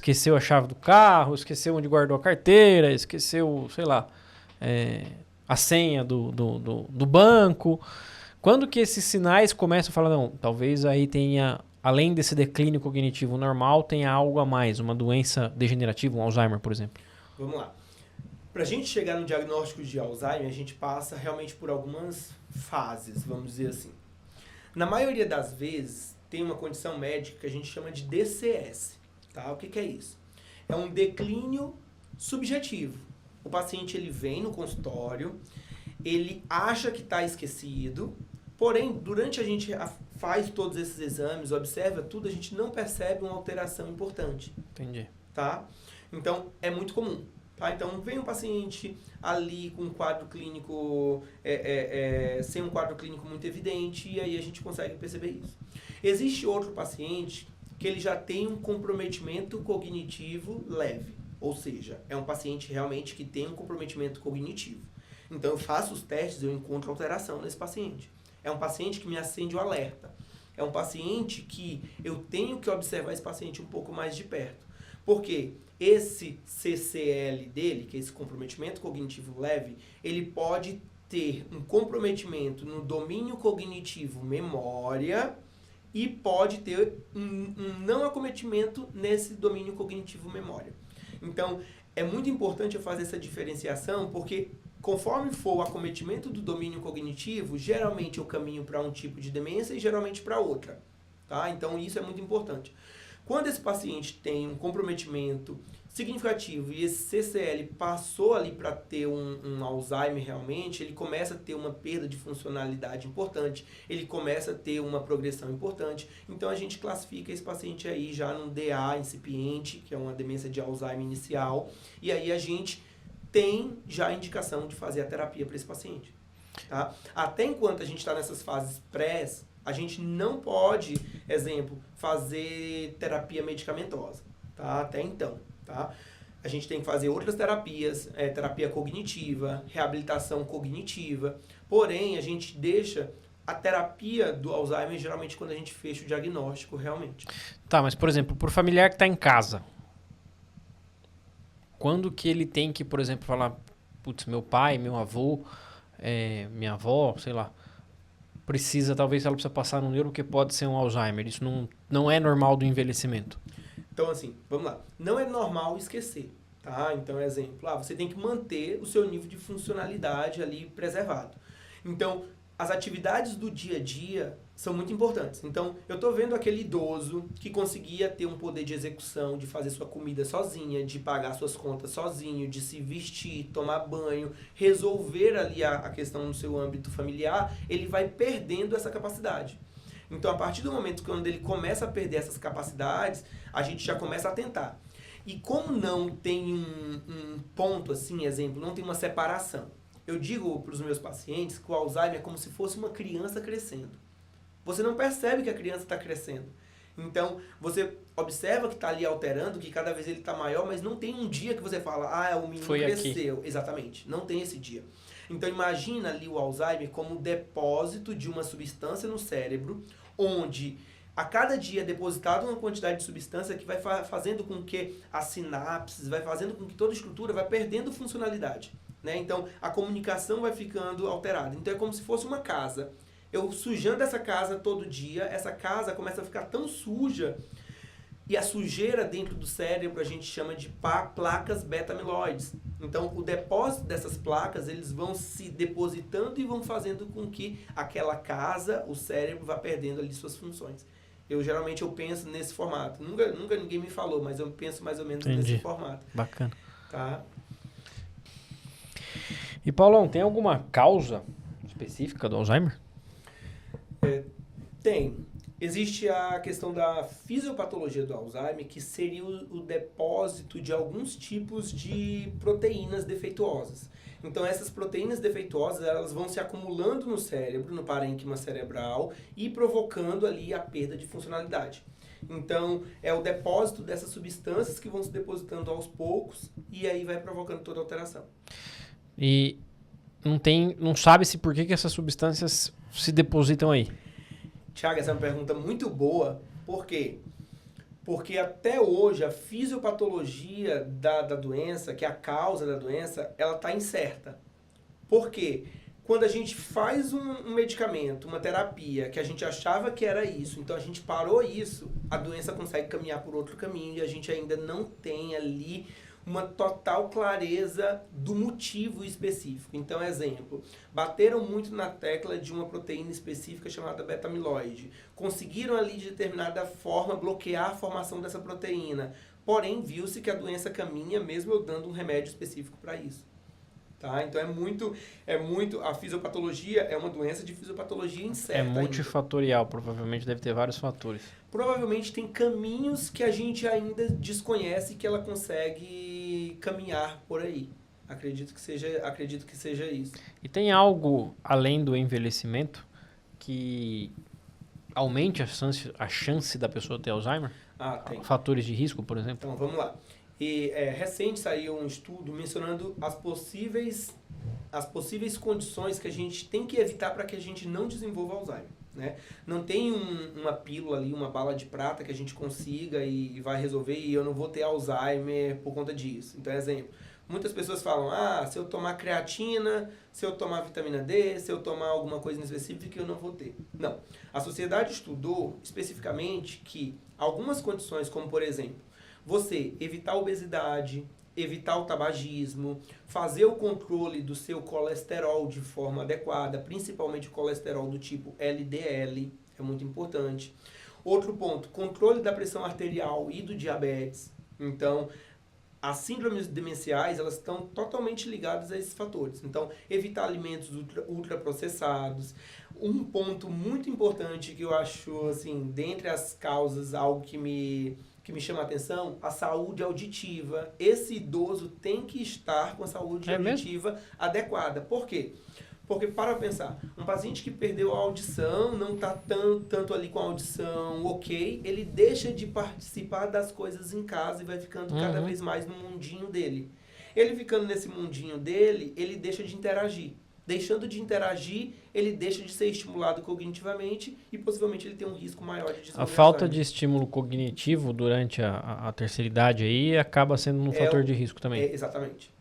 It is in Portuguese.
esqueceu a chave do carro, esqueceu onde guardou a carteira, esqueceu, sei lá, a senha do banco. Quando que esses sinais começam a falar, não, talvez aí tenha, além desse declínio cognitivo normal, tenha algo a mais, uma doença degenerativa, um Alzheimer, por exemplo? Vamos lá. Para a gente chegar no diagnóstico de Alzheimer, a gente passa realmente por algumas fases, vamos dizer assim. Na maioria das vezes, tem uma condição médica que a gente chama de DCS. Tá? O que é isso? É um declínio subjetivo. O paciente ele vem no consultório, ele acha que está esquecido, porém, durante a gente faz todos esses exames, observa tudo, a gente não percebe uma alteração importante. Entendi. Tá? Então, é muito comum. Tá? Então, vem um paciente ali com um quadro clínico, sem um quadro clínico muito evidente, e aí a gente consegue perceber isso. Existe outro paciente que ele já tem um comprometimento cognitivo leve, ou seja, é um paciente realmente que tem um comprometimento cognitivo. Então, eu faço os testes e eu encontro alteração nesse paciente. É um paciente que me acende o alerta. É um paciente que eu tenho que observar esse paciente um pouco mais de perto. Porque esse CCL dele, que é esse comprometimento cognitivo leve, ele pode ter um comprometimento no domínio cognitivo memória e pode ter um não acometimento nesse domínio cognitivo memória. Então, é muito importante eu fazer essa diferenciação, porque conforme for o acometimento do domínio cognitivo, geralmente eu caminho para um tipo de demência e geralmente para outra. Tá? Então, isso é muito importante. Quando esse paciente tem um comprometimento significativo e esse CCL passou ali para ter um Alzheimer realmente, ele começa a ter uma perda de funcionalidade importante, ele começa a ter uma progressão importante. Então a gente classifica esse paciente aí já num DA incipiente, que é uma demência de Alzheimer inicial, e aí a gente tem já a indicação de fazer a terapia para esse paciente. Tá? Até enquanto a gente está nessas fases prés, a gente não pode, exemplo, fazer terapia medicamentosa, tá? Até então, tá? A gente tem que fazer outras terapias, terapia cognitiva, reabilitação cognitiva, porém a gente deixa a terapia do Alzheimer geralmente quando a gente fecha o diagnóstico realmente. Tá, mas por exemplo, por familiar que está em casa, quando que ele tem que, por exemplo, falar, putz, meu pai, meu avô, minha avó, sei lá, talvez ela precisa passar no neuro porque pode ser um Alzheimer. Isso não é normal do envelhecimento. Então, assim, vamos lá. Não é normal esquecer, tá? Então, exemplo, você tem que manter o seu nível de funcionalidade ali preservado. Então, as atividades do dia a dia são muito importantes. Então, eu tô vendo aquele idoso que conseguia ter um poder de execução, de fazer sua comida sozinha, de pagar suas contas sozinho, de se vestir, tomar banho, resolver ali a questão no seu âmbito familiar, ele vai perdendo essa capacidade. Então, a partir do momento que ele começa a perder essas capacidades, a gente já começa a tentar. E como não tem um ponto assim, exemplo, não tem uma separação. Eu digo para os meus pacientes que o Alzheimer é como se fosse uma criança crescendo. Você não percebe que a criança está crescendo. Então, você observa que está ali alterando, que cada vez ele está maior, mas não tem um dia que você fala, o menino cresceu. Aqui. Exatamente, não tem esse dia. Então, imagina ali o Alzheimer como um depósito de uma substância no cérebro, onde a cada dia é depositada uma quantidade de substância que vai fazendo com que as sinapses, vai fazendo com que toda a estrutura vai perdendo funcionalidade. Né? Então, a comunicação vai ficando alterada. Então, é como se fosse uma casa. Eu sujando essa casa todo dia, essa casa começa a ficar tão suja, e a sujeira dentro do cérebro a gente chama de placas beta-amiloides. Então, o depósito dessas placas, eles vão se depositando e vão fazendo com que aquela casa, o cérebro, vá perdendo ali suas funções. Geralmente eu penso nesse formato. Nunca ninguém me falou, mas eu penso mais ou menos nesse formato. Bacana. Tá? E Paulão, tem alguma causa específica do Alzheimer? Tem. Existe a questão da fisiopatologia do Alzheimer, que seria o depósito de alguns tipos de proteínas defeituosas. Então, essas proteínas defeituosas, elas vão se acumulando no cérebro, no parênquima cerebral, e provocando ali a perda de funcionalidade. Então, é o depósito dessas substâncias que vão se depositando aos poucos, e aí vai provocando toda a alteração. E não sabe-se por que essas substâncias se depositam aí? Tiago, essa é uma pergunta muito boa, porque Porque até hoje a fisiopatologia da doença, que é a causa da doença, ela está incerta. Por quê? Quando a gente faz um medicamento, uma terapia, que a gente achava que era isso, então a gente parou isso, a doença consegue caminhar por outro caminho e a gente ainda não tem ali uma total clareza do motivo específico. Então, exemplo, bateram muito na tecla de uma proteína específica chamada beta-amiloide. Conseguiram ali de determinada forma bloquear a formação dessa proteína. Porém, viu-se que a doença caminha mesmo eu dando um remédio específico para isso. Tá? Então a fisiopatologia é uma doença de fisiopatologia incerta. É multifatorial, ainda. Provavelmente deve ter vários fatores. Provavelmente tem caminhos que a gente ainda desconhece que ela consegue caminhar por aí. Acredito que seja isso. E tem algo além do envelhecimento que aumente a chance da pessoa ter Alzheimer? Tem. Fatores de risco, por exemplo? Então, vamos lá. Recente saiu um estudo mencionando as possíveis condições que a gente tem que evitar para que a gente não desenvolva Alzheimer. Né? Não tem uma pílula ali, uma bala de prata que a gente consiga e vai resolver e eu não vou ter Alzheimer por conta disso. Então, exemplo, muitas pessoas falam, se eu tomar creatina, se eu tomar vitamina D, se eu tomar alguma coisa específica eu não vou ter. Não. A sociedade estudou especificamente que algumas condições, como por exemplo, você evitar a obesidade, evitar o tabagismo, fazer o controle do seu colesterol de forma adequada, principalmente o colesterol do tipo LDL, é muito importante. Outro ponto, controle da pressão arterial e do diabetes. Então, as síndromes demenciais, elas estão totalmente ligadas a esses fatores. Então, evitar alimentos ultraprocessados. Um ponto muito importante que eu acho, assim, dentre as causas, algo que me chama a atenção, a saúde auditiva. Esse idoso tem que estar com a saúde auditiva adequada. Por quê? Porque, para pensar, um paciente que perdeu a audição, não está tanto ali com a audição ok, ele deixa de participar das coisas em casa e vai ficando cada vez mais no mundinho dele. Ele ficando nesse mundinho dele, ele deixa de interagir. Deixando de interagir, ele deixa de ser estimulado cognitivamente e possivelmente ele tem um risco maior de desenvolver. A falta de estímulo cognitivo durante a terceira idade aí acaba sendo um fator de risco também. Exatamente.